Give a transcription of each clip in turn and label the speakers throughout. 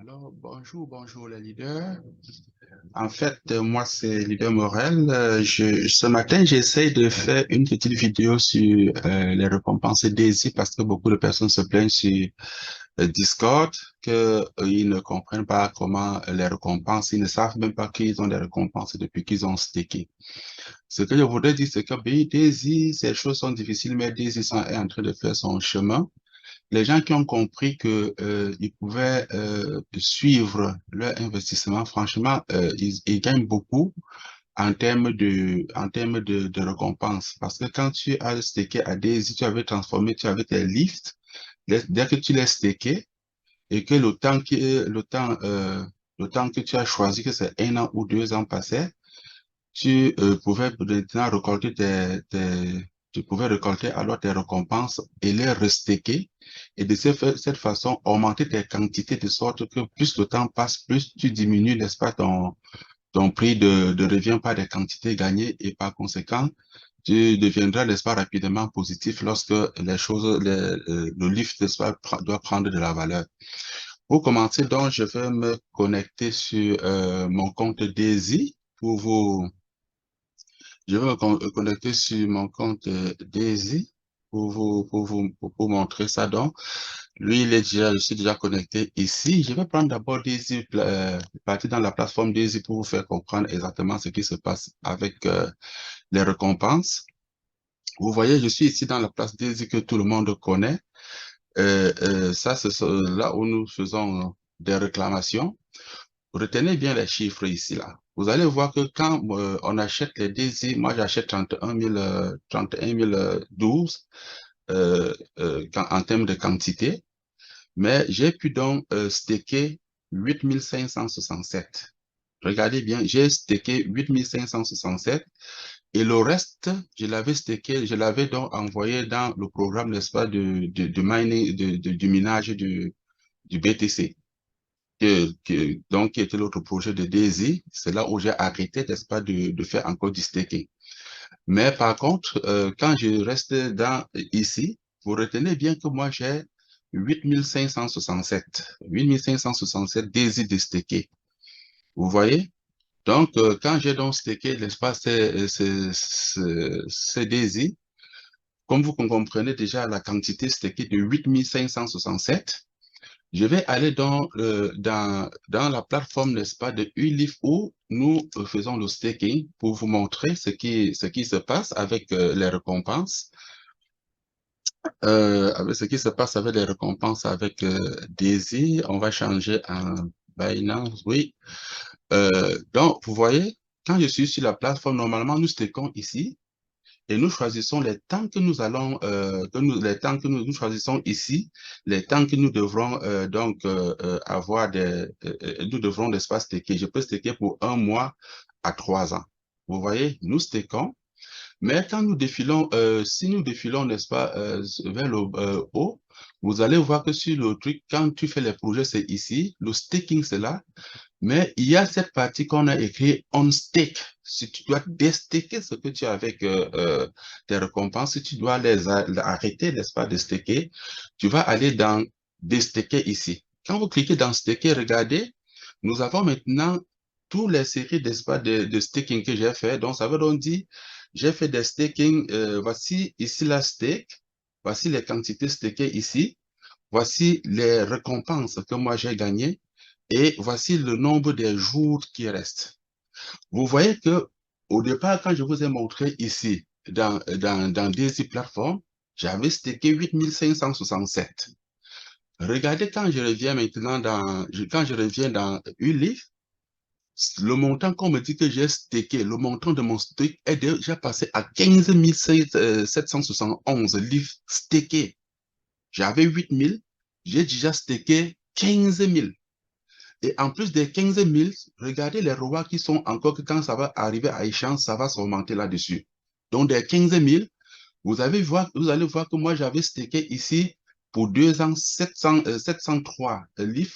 Speaker 1: Alors, bonjour les leaders. En fait, moi, c'est Leader Morel. Ce matin, j'essaie de faire une petite vidéo sur les récompenses Daisy parce que beaucoup de personnes se plaignent sur Discord qu'ils ne comprennent pas comment les récompenses, ils ne savent même pas qu'ils ont des récompenses depuis qu'ils ont stacké. Ce que je voudrais dire, c'est que ben, Daisy, ces choses sont difficiles, mais Daisy est en train de faire son chemin. Les gens qui ont compris que ils pouvaient suivre leur investissement, franchement, ils gagnent beaucoup en termes de récompense. Parce que quand tu as stacké à Daisy, tu avais transformé, tu avais tes lifts. Dès que tu l'as stacké et que le temps que tu as choisi, que c'est 1 an ou 2 ans passé, tu pouvais maintenant récolter tu pouvais récolter alors tes récompenses et les restaker et de cette façon augmenter tes quantités de sorte que plus le temps passe, plus tu diminues, n'est-ce pas, ton prix de revient par des quantités gagnées et par conséquent, tu deviendras, n'est-ce pas, rapidement positif lorsque les choses, le lift, n'est-ce pas, doit prendre de la valeur. Pour commencer, donc, je vais me connecter sur mon compte Daisy pour vous je vais me connecter sur mon compte Daisy pour montrer ça. Donc, lui, je suis déjà connecté ici. Je vais prendre d'abord Daisy, partir dans la plateforme Daisy pour vous faire comprendre exactement ce qui se passe avec les récompenses. Vous voyez, je suis ici dans la place Daisy que tout le monde connaît. Ça, c'est là où nous faisons des réclamations. Retenez bien les chiffres ici, là. Vous allez voir que quand on achète les Daisy, moi j'achète 31 012 en termes de quantité, mais j'ai pu donc stacker 8567. Regardez bien, j'ai stacké 8567 et le reste, je l'avais stacké, je l'avais donc envoyé dans le programme, n'est-ce pas, de mining, du minage du BTC donc, qui était l'autre projet de Daisy. C'est là où j'ai arrêté, n'est-ce pas, de faire encore du staking. Mais par contre, quand je reste ici, vous retenez bien que moi, j'ai 8567 Daisy de staker. Vous voyez? Donc, quand j'ai donc stacké, n'est-ce pas, c'est Daisy, comme vous comprenez déjà la quantité stackée de 8567. Je vais aller dans la plateforme, n'est-ce pas, de Ulif où nous faisons le staking pour vous montrer ce qui se passe avec les récompenses, avec ce qui se passe avec les récompenses avec Daisy. On va changer en Binance, oui. Donc, vous voyez, quand je suis sur la plateforme, normalement, nous stakons ici. Et nous choisissons les temps que nous allons, les temps que nous choisissons ici, les temps que nous devrons avoir nous devrons l'espace stacker. Je peux stacker pour 1 mois à 3 ans. Vous voyez, nous stakons, mais quand nous défilons, si nous défilons, n'est-ce pas, vers le haut, vous allez voir que sur le truc, quand tu fais les projets, c'est ici, le staking, c'est là, mais il y a cette partie qu'on a écrit on stake. Si tu dois déstaker ce que tu as avec tes récompenses, si tu dois les arrêter, n'est-ce pas, de staker, tu vas aller dans déstaker ici. Quand vous cliquez dans staker, regardez, nous avons maintenant toutes les séries, n'est-ce pas, de staking que j'ai fait. Donc, ça veut donc dire, j'ai fait des staking, voici ici la stake, voici les quantités stakées ici, voici les récompenses que moi j'ai gagnées. Et voici le nombre des jours qui restent. Vous voyez que au départ, quand je vous ai montré ici, dans Daisy Platform, j'avais stacké 8567. Regardez quand je reviens maintenant quand je reviens dans Ulif, le montant qu'on me dit que j'ai stacké, le montant de mon stake est déjà passé à 15 771 livres stackés. J'avais 8000, j'ai déjà stacké 15 000. Et en plus des 15 000, regardez les rois qui sont encore que quand ça va arriver à échéance, ça va s'augmenter là-dessus. Donc des 15 000, vous allez voir que moi j'avais stacké ici pour 2 ans 703 livres.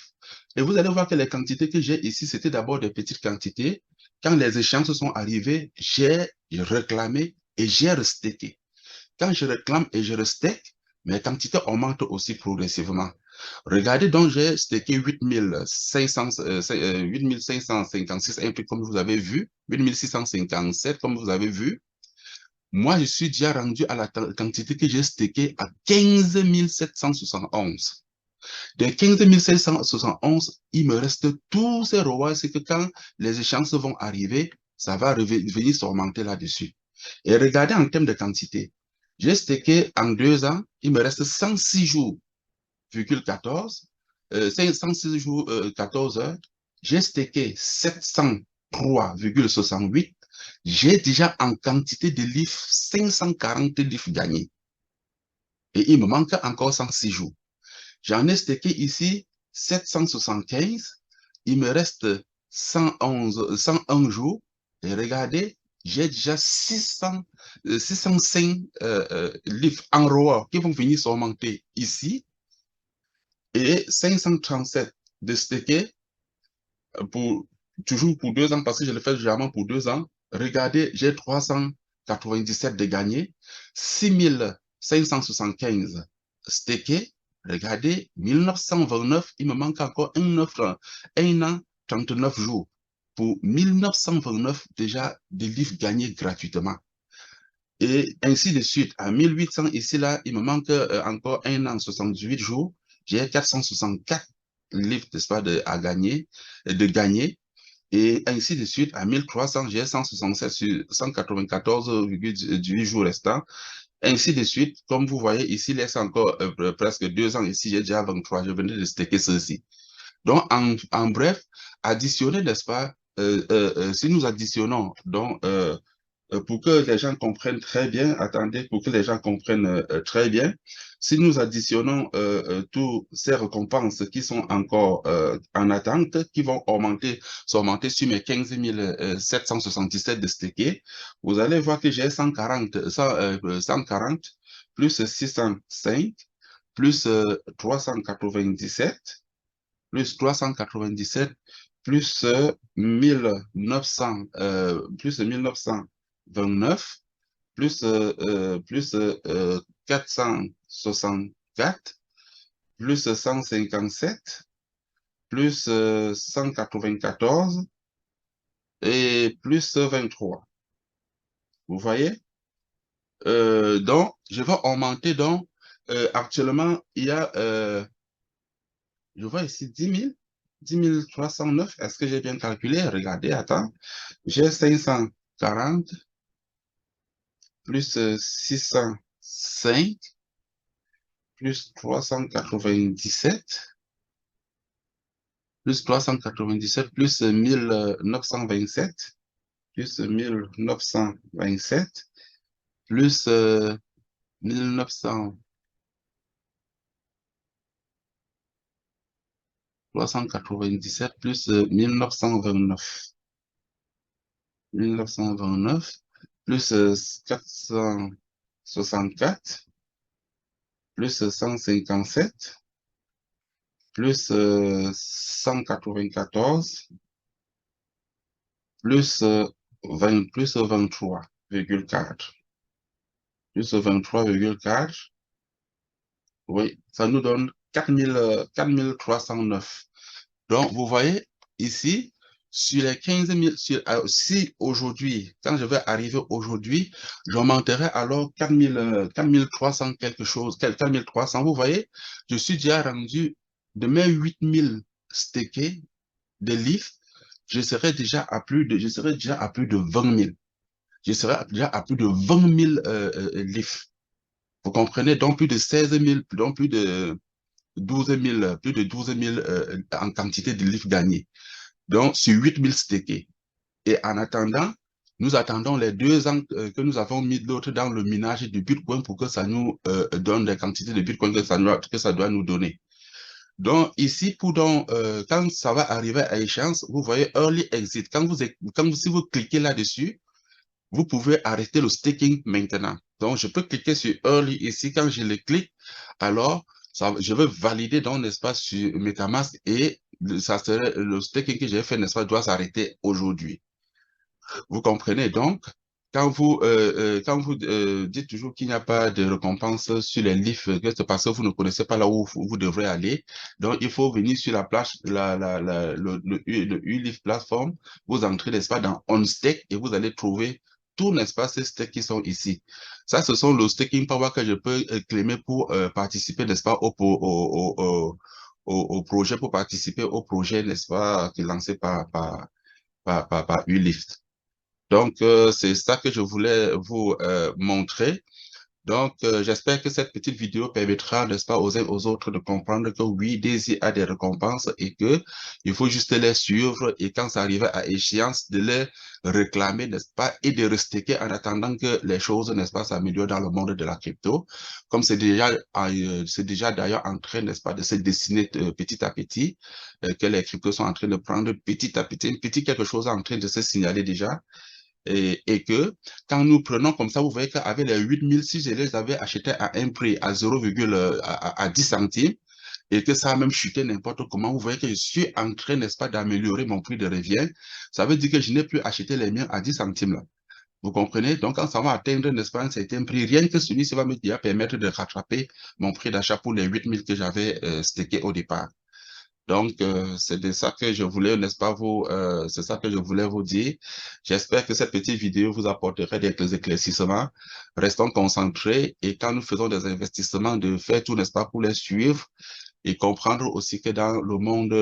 Speaker 1: Et vous allez voir que les quantités que j'ai ici, c'était d'abord des petites quantités. Quand les échéances sont arrivées, j'ai réclamé et j'ai restacké. Quand je réclame et je restake, mes quantités augmentent aussi progressivement. Regardez donc, j'ai stacké 8556 un peu comme vous avez vu, 8657 comme vous avez vu. Moi, je suis déjà rendu à la quantité que j'ai stacké à 15 771. Des 15 771, il me reste tous ces rewards, c'est que quand les échéances vont arriver, ça va venir s'augmenter là-dessus. Et regardez en termes de quantité. J'ai stacké en 2 ans, il me reste 106 jours, 14, 106 jours, 14 heures. J'ai stacké 703,68. J'ai déjà en quantité de livres 540 livres gagnés. Et il me manque encore 106 jours. J'en ai stacké ici 775. Il me reste 101 jours. Et regardez, j'ai déjà 605 livres en ROA qui vont venir s'augmenter ici. Et 537 de stacké toujours pour 2 ans, parce que je le fais généralement pour 2 ans. Regardez, j'ai 397 de gagner, 6575 stacké. Regardez, 1929, il me manque encore un an, 39 jours. Pour 1929, déjà, des livres gagnés gratuitement. Et ainsi de suite, à 1800, ici, là, il me manque encore un an, 78 jours. J'ai 464 livres, n'est-ce pas, à gagner, de gagner. Et ainsi de suite, à 1300, j'ai 167 sur 194,18 jours restants. Ainsi de suite, comme vous voyez, ici, il laisse encore presque 2 ans. Ici, j'ai déjà 23. Je venais de stacker ceci. Donc, en bref, additionner, n'est-ce pas, si nous additionnons, donc, pour que les gens comprennent très bien, attendez, pour que les gens comprennent très bien, si nous additionnons toutes ces récompenses qui sont encore en attente, qui vont s'augmenter sur mes 15 777 de stacké, vous allez voir que j'ai 140 plus 605 plus 397 plus 397 plus 1900 plus 1929 plus 464 plus 157 plus 194 et plus 23. Vous voyez? Donc, je vais augmenter. Donc, actuellement, il y a, je vois ici 10 309. Est-ce que j'ai bien calculé? Regardez, attends. J'ai 540 plus 605 plus 397 plus 397 plus 1927 plus 1927 plus 1900 397 plus 1929 plus 464 plus 157 plus 194 plus 20 plus 23,4 plus 23,4. Oui, ça nous donne 4309. Donc, vous voyez ici, sur les 15 000, si aujourd'hui, quand je vais arriver aujourd'hui, j'augmenterai alors 4300 quelque chose, 4300. Vous voyez, je suis déjà rendu de mes 8000 stackés de livres, je serai déjà à plus de 20 000. Je serai déjà à plus de 20 000 livres. Vous comprenez? Donc, plus de 16 000, donc plus de 12 000, en quantité de livres gagnés. Donc, sur 8000 stackés. Et en attendant, nous attendons les 2 ans que nous avons mis l'autre dans le minage du Bitcoin pour que ça nous donne des quantités de Bitcoin que ça doit nous donner. Donc, ici, quand ça va arriver à échéance, vous voyez Early Exit. Si vous cliquez là-dessus, vous pouvez arrêter le staking maintenant. Donc, je peux cliquer sur Early ici. Quand je le clique, alors, je vais valider dans l'espace sur MetaMask et ça serait le staking que j'ai fait, n'est-ce pas, doit s'arrêter aujourd'hui. Vous comprenez donc? quand vous dites toujours qu'il n'y a pas de récompense sur les livres, que c'est parce que vous ne connaissez pas là où vous devrez aller. Donc, il faut venir sur la plage, le U-Livre plateforme, vous entrez, n'est-ce pas, dans OnStake et vous allez trouver tous, n'est-ce pas, ces stakes qui sont ici. Ça, ce sont le staking power que je peux claimer pour participer, n'est-ce pas, au projet, pour participer au projet, n'est-ce pas, qui est lancé par U-Lift. Donc, c'est ça que je voulais vous montrer. Donc, j'espère que cette petite vidéo permettra, n'est-ce pas, aux uns aux autres de comprendre que oui, Daisy a des récompenses et que il faut juste les suivre et quand ça arrive à échéance, de les réclamer, n'est-ce pas, et de rester en attendant que les choses, n'est-ce pas, s'améliorent dans le monde de la crypto. Comme c'est déjà d'ailleurs en train, n'est-ce pas, de se dessiner petit à petit, que les cryptos sont en train de prendre petit à petit, petit quelque chose est en train de se signaler déjà. Et que quand nous prenons comme ça, vous voyez qu'avec les 8000, si je les avais achetés à un prix à 0, à 10 centimes, et que ça a même chuté n'importe comment, vous voyez que je suis en train, n'est-ce pas, d'améliorer mon prix de revient. Ça veut dire que je n'ai plus acheté les miens à 10 centimes là. Vous comprenez? Donc, quand ça va atteindre, n'est-ce pas, un certain prix, rien que celui-ci va me déjà permettre de rattraper mon prix d'achat pour les 8000 que j'avais stacké au départ. Donc, c'est de ça que je voulais, n'est-ce pas, c'est ça que je voulais vous dire. J'espère que cette petite vidéo vous apportera des éclaircissements. Restons concentrés et quand nous faisons des investissements, de faire tout, n'est-ce pas, pour les suivre et comprendre aussi que dans le monde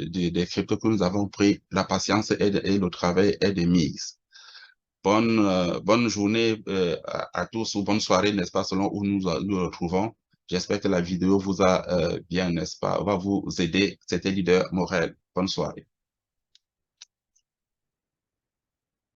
Speaker 1: des cryptos que nous avons pris, la patience et le travail est de mise. Bonne journée à tous ou bonne soirée, n'est-ce pas, selon où nous retrouvons. J'espère que la vidéo vous a bien, n'est-ce pas, va vous aider. C'était Leader Morel. Bonne soirée.